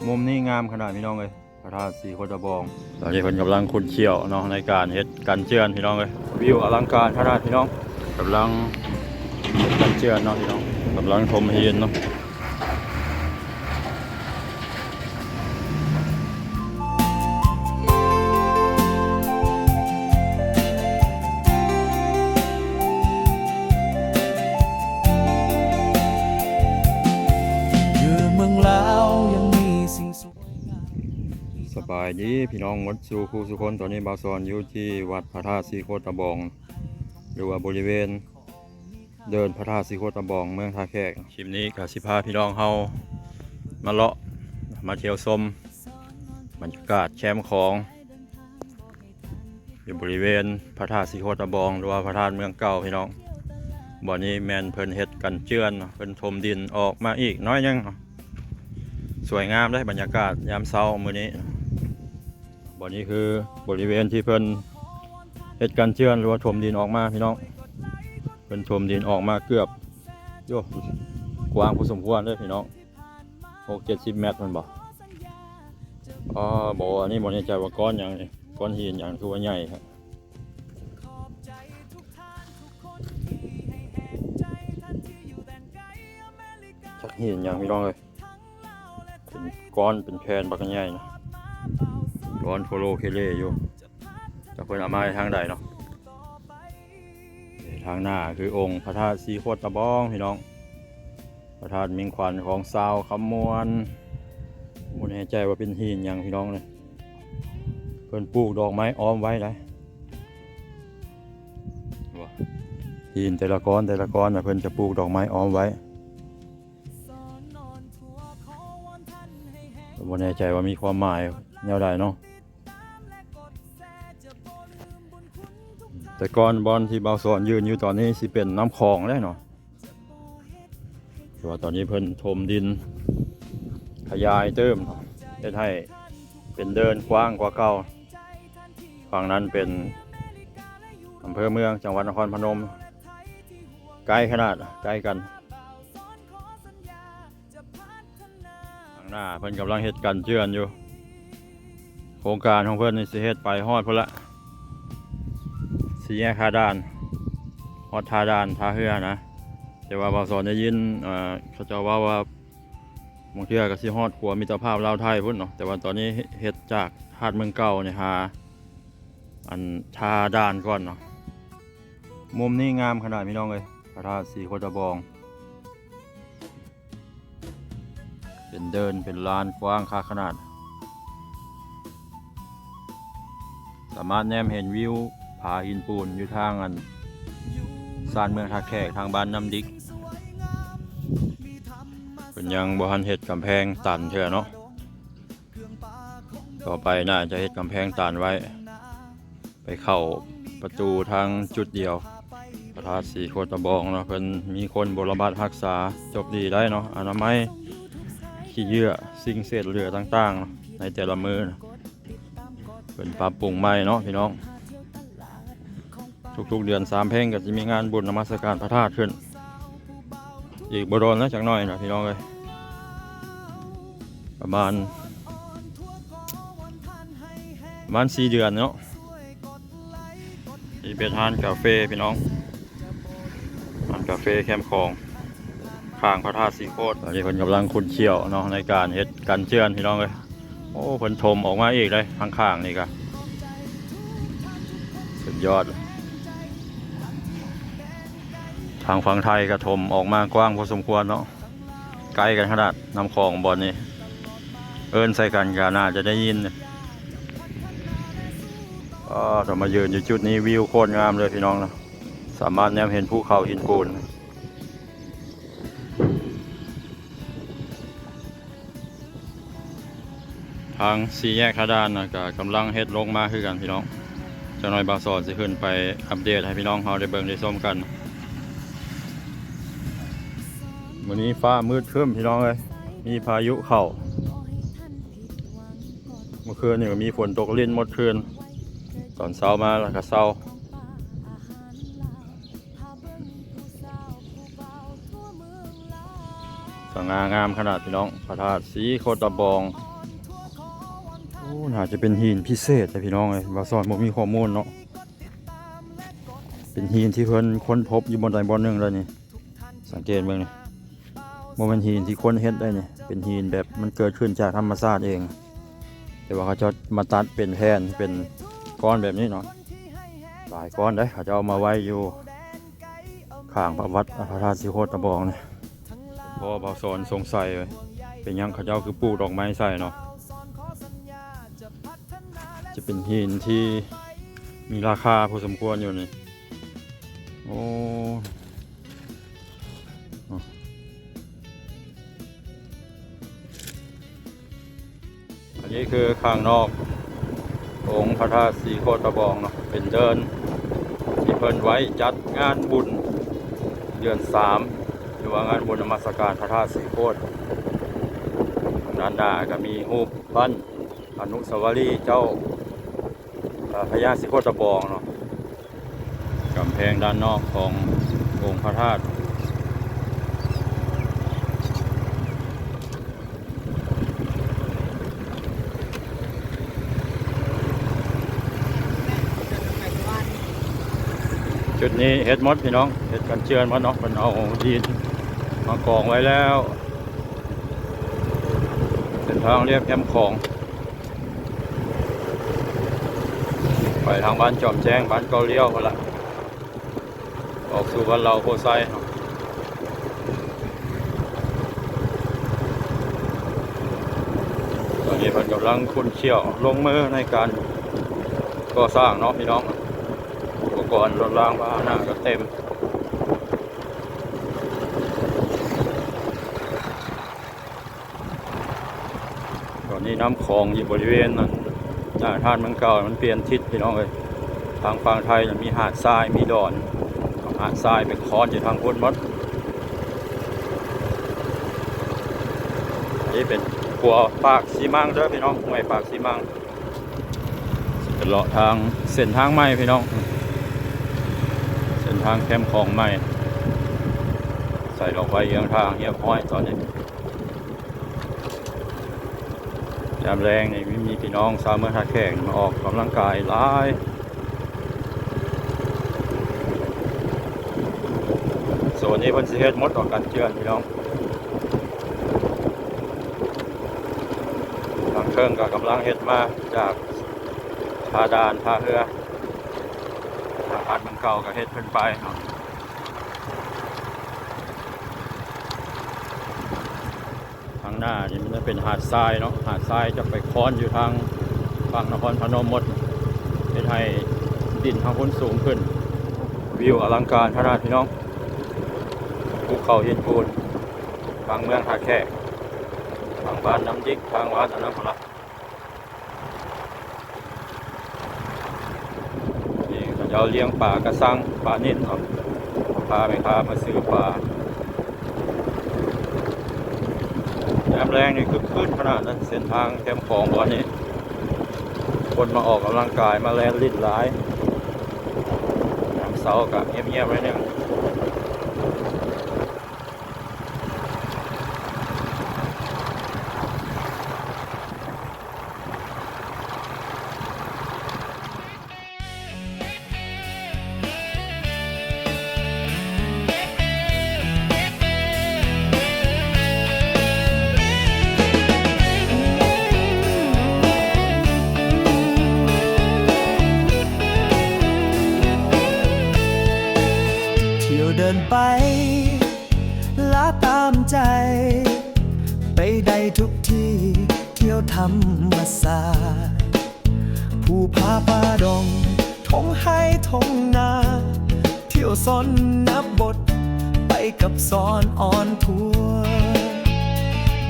มุมนี้งามขนาดพี่น้องเลยพระธาตุสีโคตรบองตอนนี้เพิ่นกำลังขุดเชี่ยวเนาะในการเฮ็ดกันเจือนพี่น้องเลยวิวอลังการขนาดพี่น้องกำลังเฮ็ดกันเจือนเนาะพี่น้องกำลังทมหินเนาะสบายดีพี่น้องหมดสู่คู่สุคนตอนนี้บาวซอนอยู่ที่วัดพระธาตุสีโคตรบองหรือว่าบริเวณเดินพระธาตุสีโคตรบองเมืองท่าแขกคลิปนี้กับสิพาพี่น้องเฮามาเลาะมาเที่ยวชมบรรยากาศแคมป์ของอยู่บริเวณพระธาตุสีโคตรบองหรือว่าพระธาตุเมืองเก่าพี่น้องบ่อนี้แมนเพิ่นเฮ็ดกันเจือนเพิ่นถมดินออกมาอีกน้อยยังสวยงามได้บรรยากาศยามเช้ามื้อนี้บ่อนี้คือบริเวณที่เพิ่นเฮ็ดกันเจือนหรือว่าถมดินออกมาพี่น้องเพิ่นถมดินออกมาเกือบโยกว้างพอสมควรเลยพี่น้อง6-70 เมตรมันบ่บ่อันนี้บ่แน่ใจว่าก้อนหยังนี่ก้อนหินหยังคือว่าใหญ่ครับจักหินหยังพี่น้องเลยเป็นก้อนเป็นแผ่นบักใหญ่นะก้อนโฟโลเคเลอยู่จะเพิ่นเอามาทางใดเนาะทางหน้าคือองค์พระธาตุสีโคตรบองพี่น้องพระธาตุมิ่งขวัญของชาวคำมวนบ่แน่ใจว่าเป็นหินหยังพี่น้องเลยเพิ่นปลูกดอกไม้อ้อมไว้ได้หินแต่ละก้อนแต่ละก้อนน่ะเพิ่นจะปลูกดอกไม้อ้อมไว้บ่แน่ใจว่ามีความหมายแนวใดเนาะแต่ก่อนบอนที่เบาสอนยืนอยู่ตอนนี้สิเป็นน้ำคลองแล้วเนาะแต่ว่าตอนนี้เพิ่นถมดินขยายเติมเฮ็ดให้เป็นเดินกว้างกว่าเก่าฝั่งนั้นเป็นอำเภอเมืองจังหวัดนครพนมใกล้ขนาดใกล้กันข้างหน้าเพิ่นกำลังเฮ็ดกันเจือนอยู่โครงการของเพิ่นนี่สิเฮ็ดไปฮอดพุ่นละสี่แยกท่าด่านฮอดท่าด่านท่าเรือนะแต่ว่าบางส่วนได้ยินเขาเจ้าว่าบางเทื่อก็สิฮอดขัวมิตรภาพลาวไทยพุ่นเนาะแต่ว่าตอนนี้เฮ็ดจากหาดเมืองเก่าเนี่ยหาอันท่าด่านก่อนเนาะมุมนี้งามขนาดพี่น้องเลยพระธาตุสีโคตรบองเป็นเดินเป็นลานกว้างค่าขนาดสามารถแนมเห็นวิวผาหินปูนอยู่ทางอันซานเมืองท่าแขกทางบ้านน้ำดิกเป็นยังบ่ทันเฮ็ดกำแพงตันเถอะเนาะต่อไปน่าจะเฮ็ดกำแพงตันไว้ไปเข้าประตูทางจุดเดียวพระธาตุสีโคตรบองเนาะเพิ่นมีคนบำบัดรักษาจบดีได้เนาะอนามัยขี้เยื่อสิ่งเศษเหลือต่างๆในแต่ละมื้อเป็นปรับปรุงใหม่เนาะพี่น้องทุกๆเดือน3 เพลงก็จะมีงานบุญนมัสการพระธาตุขึ้นอีกบ่โดนนะจักหน่อยนะพี่น้องเลยประมาณ4 เดือนเนาะที่เป็นร้านกาแฟพี่น้องร้านกาแฟแคมป์ของข้างพระธาตุสีโคตรตอนนี้เพิ่นกำลังขุดเชี่ยวเนาะในการเฮ็ดกันเจือนพี่น้องเลยโอ้เพิ่นถมออกมาอีกเลยข้างๆนี่ก็สุดยอดทางฝั่งไทยก็ถมออกมากว้างพอสมควรเนาะใกล้กันขนาดน้ำคลองบ่อนนี้เอิ้นใส่กันก็น่าจะได้ยินถ้ามายืนอยู่จุดนี้วิวโคตรงามเลยพี่น้องนะสามารถแนมเห็นภูเขาหินปูนทางสี่แยกท่าด่านนะก็กำลังเฮ็ดลงมาคือกันพี่น้องจะน้อยบางส่วนสิขึ้นไปอัปเดตให้พี่น้องเขาได้เบิ่งได้ชมกันวันนี้ฟ้ามืดครึ้มพี่น้องเลยมีพายุเข้าเมื่อคืนนี่ก็มีฝนตกลิ่นหมดคืนตอนเช้ามาแล้วก็เช้าสง่างามขนาดพี่น้องพระธาตุสีโคตรบอง โอ้น่าจะเป็นหินพิเศษแต่พี่น้องเลยว่าซอนบ่มีข้อมูลเนาะเป็นหินที่เพิ่นค้นพบอยู่บนใดบนหนึ่งเลยนี่สังเกตเบิ่งนี่บ่แม่นหินที่คนเฮ็ดได้นี่เป็นหินแบบมันเกิดขึ้นจากธรรมชาติเองแต่ว่าเขาจะมาตัดเป็นแผ่นเป็นก้อนแบบนี้เนาะหลายก้อนได้เขาจะเอามาไว้อยู่ข้างพระวัดพระธาตุสีโคตรตะบองนี่พอบ่าวสอนสงสัยเลยเป็นหยังเขาเจ้าคือปลูกดอกไม้ใส่เนาะจะเป็นหินที่มีราคาพอสมควรอยู่นี่โอ้อันนี้คือข้างนอกองค์พระธาตุสีโคตรตะบองเนาะเป็นเดินที่เพิ่นไว้จัดงานบุญเดือน3หรือว่างานบุญนมัสการพระธาตุสีโคตรด้านหน้าก็มีรูปปั้นอนุสาวรีย์เจ้าพญาสีโคตรตะบองเนาะกำแพงด้านนอกขององค์พระธาตุจุดนี้เฮ็ดมดพี่น้องเฮ็ดกันเชือนมดเนาะมันเอาดินมากองไว้แล้วเป็นทางเรียบแคมป์ของไปทางบ้านจอมแจ้งบ้านเกาเลี้ยวกันละออกสู่บ้านเราโพไซตอนนี้เพิ่นกำลังคุ้นเชี่ยวลงมือในการก่อสร้างเนาะพี่น้องอุปกรณ์รถรางพาหนะก็เต็มตอนนี้น้ำคลองอยู่บริเวณนั้นหน้าท่านเมืองเก่ามันเปลี่ยนทิศพี่น้องเลยทางฝั่งไทยมีหาดทรายมีดอนหาดทรายเป็นคอนอยู่ทางพ้นมดนี่เป็นขัวปากสีมังเด้อพี่น้องห้วยปากสีมังเป็นเลาะทางเส้นทางใหม่พี่น้องเส้นทางแคมป์ของใหม่ใส่ลงไปเอียงทางเฮียบห้อยตอนนี้ยามแรงนี่มีพี่น้องสาวเมืองท่าแขกมาออกกำลังกายหลายส่วนนี้เพิ่นสิเฮ็ดหมดออกกันเจือนพี่น้องทางเครื่องก็กำลังเฮ็ดมาจากทาดานทาเรือทางอัดมันเก่าก็เฮ็ดเพิ่นไปเนาะทางหน้านี่มันจะเป็นหาดทรายเนาะหาดทรายจะไปค้อนอยู่ทางฝั่งนครพนมหมดเฮ็ดให้ดินทางพ้นสูงขึ้นวิวอลังการขนาดพี่น้องภูเขาหินปูนทางเมืองท่าแขกทางบ้านน้ำจิกทางวัดน้ำพละนี่เขาจะเลี้ยงป่ากระสังป่านิ่นครับพาไปพามาซื้อป่าแอมแรงนี่คือขึ้นขนาดนั้นเส้นทางแคมป์ของวันนี้คนมาออกกำลังกายมาแลนลิ้นหลายน้ำเสากับเงียบๆไว้เนี่ยเดินไปละตามใจไปได้ทุกที่เที่ยวธรรมศาสตร์ภูผาป่าดงทงไห้ทงนาเที่ยวซอนนับบทไปกับสอนอ่อนทัว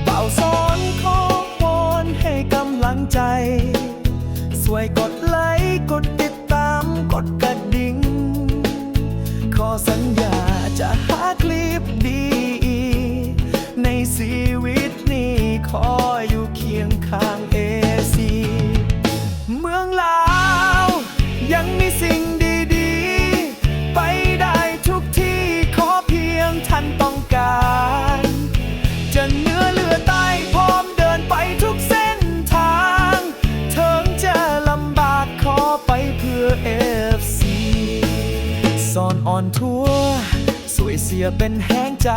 บ่าวสอนขอวอนให้กำลังใจสวยกดไลค์กดติดตามกดกระดิ่งขอสัญญาจะหาคลิปดีในชีวิตนี้ขออยู่เคียงข้างACเมืองลาวยังมีสิ่งดีๆไปได้ทุกที่ขอเพียงท่านต้องการจะเหนือเลือใต้พร้อมเดินไปทุกเส้นทาง อนทัวร์สวยเสียเป็นแห้งใจ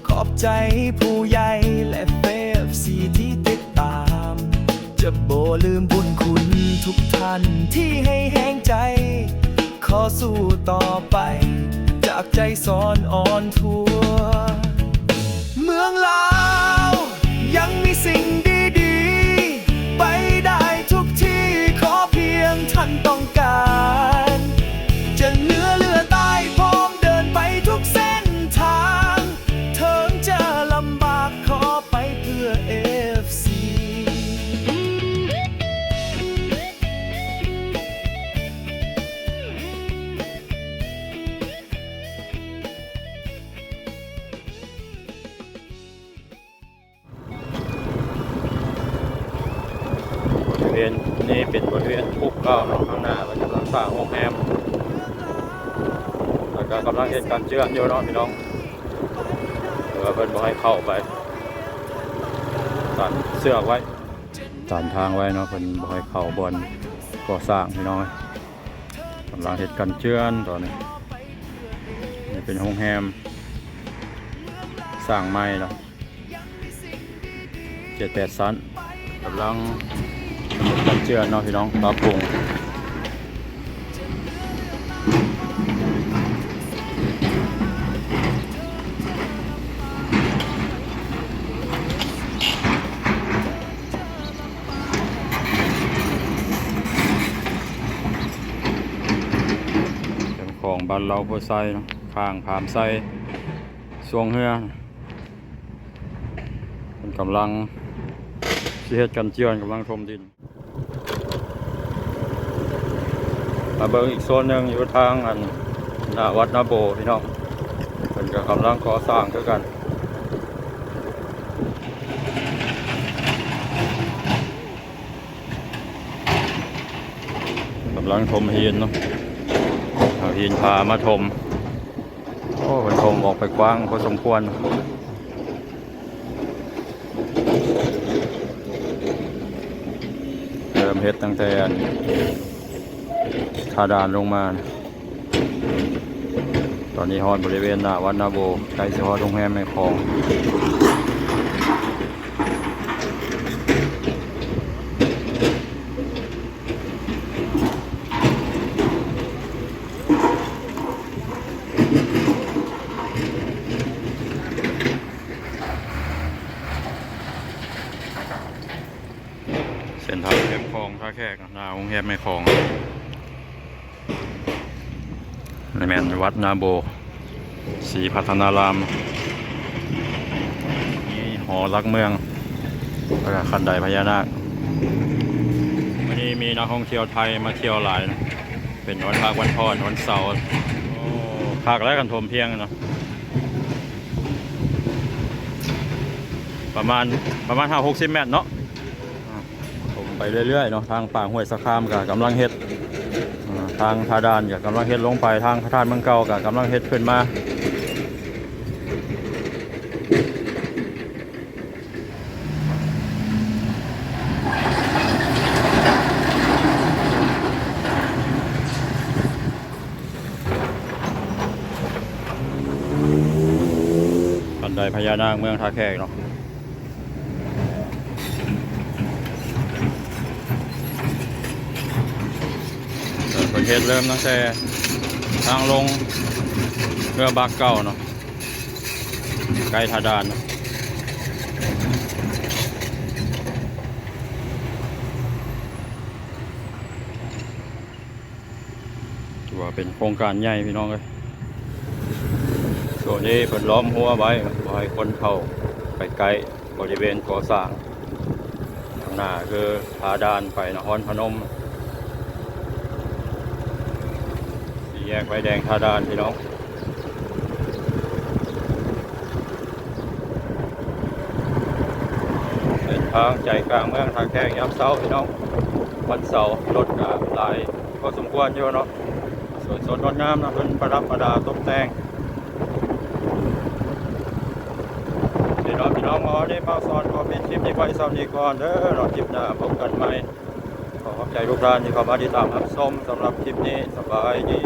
ขอบใจผู้ใหญ่และเฟฟซีที่ติดตาม จะโบลืมบุญคุณทุกท่านที่ให้แห้งใจ ขอสู้ต่อไป จากใจสอนอ่อนทัวร์เมืองลาวยังมีสิ่งดีๆ ไปได้ทุกที่ขอเพียงท่านต้องการ จะเหนือเรือใต้พร้อมเดินไปทุกเส้นทางถึงจะลำบากขอไปเพื่อ FC บริเวณนี้เป็นบริเวณภูเขาเนาะข้างหน้ามันกำลังสร้างโรงแรมแล้วก็กำลังเฮ็ดการเชื่อมอยู่เนาะพี่น้องเพื่อเพิ่นบ่ให้เข้าไปตัดเสือกไว้ตัดทางไว้เนาะเพิ่นบ่ให้เข้าบอนก่อสร้างพี่น้องกำลังเฮ็ดการเชื่อมตอนนี้นี่เป็นโรงแรมสร้างใหม่เนาะ7-8 ชั้นกำลังกันเชื่อเนาะพี่น้องปรับปรุงเป็นของบ้านเราโพไซเนาะข้างผามไซสวงเฮือมันกำลังสิเฮ็ดกันเจือนกำลังทมดินมาเบิ่งอีกโซนหนึ่งอยู่ทางอันหน้าวัดนาโบพี่น้องเพิ่นก็กำลังก่อสร้างคือกันกำลังทมหินเนาะเอาหินพามาทมโอ้เพิ่นทมออกไปกว้างพอสมควรเริ่มเฮ็ดตั้งแต่ทาดานลงมาตอนนี้ฮอดบริเวณหน้าวัดนาโบใกล้สิฮอดโรงแรมแม่คลองเส้นทางแคมป์คลองท่าแขกหน้าโรงแรมแม่คลองในแมนวัดนาโบศรีพัฒนารามนี่หอรักเมืองแล้วก็คันไดพญานาควันนี้มีนักท่องเที่ยวไทยมาเที่ยวหลายนะเป็นวันพักวันพรวันเสาร์โอ้ภาคแรกกันทมเพียงเนาะประมาณ5-60 เมตรเนาะผมไปเรื่อยๆเนาะทางป่าห้วยสะคามกับกำลังเฮ็ดทางทาดานกับกำลังเฮ็ดลงไปทางพระธาตุเมืองเก่ากับกำลังเฮ็ดขึ้นมาบันไดพญานาคเมืองท่าแขกเนาะประเทศเริ่มตั้งแต่ทางลงเรือบักเก่าเนาะใกล้ทาดานเนาะถือว่าเป็นโครงการใหญ่พี่น้องเลยส่วนนี้เปิดล้อมหัวไว้บ่ให้คนเข้าไปไกลบริเวณก่อสร้างข้างหน้าคือทาดานไปนครพนมแยกไฟแดงทาดานพี่น้องเป็นทางใจกลางเมืองท่าแขกยามเช้าพี่น้องวันเสาร์รถก็หลายก็สมควรอยู่เนาะสวนงดงามนะเพิ่นประดับประดาตกแต่งพี่น้องหมอได้มาสอนขอเป็นคลิปนี้ไว้ซ้ำนี้ก่อนเด้อรอคลิปหน้าพบกันใหม่ขอขอบใจทุกท่านที่เข้ามาติดตามรับชมสำหรับคลิปนี้สบายดี